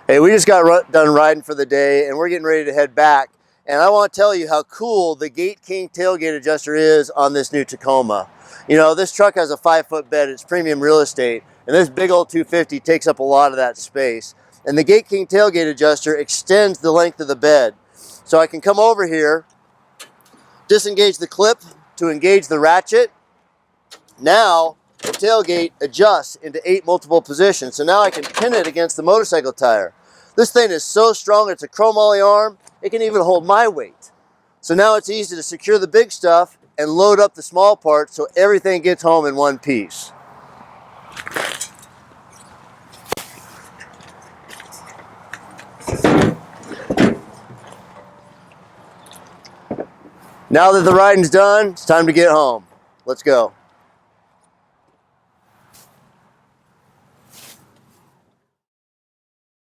Hey, we just got done riding for the day and we're getting ready to head back. And I want to tell you how cool the Gate King tailgate adjuster is on this new Tacoma. You know, this truck has a 5-foot bed, it's premium real estate, and this big old 250 takes up a lot of that space. And the Gate King tailgate adjuster extends the length of the bed. So I can come over here, disengage the clip to engage the ratchet. Now the tailgate adjusts into 8 multiple positions. So now I can pin it against the motorcycle tire. This thing is so strong, it's a chromoly arm, it can even hold my weight. So now it's easy to secure the big stuff and load up the small parts so everything gets home in one piece. Now that the riding's done, it's time to get home. Let's go.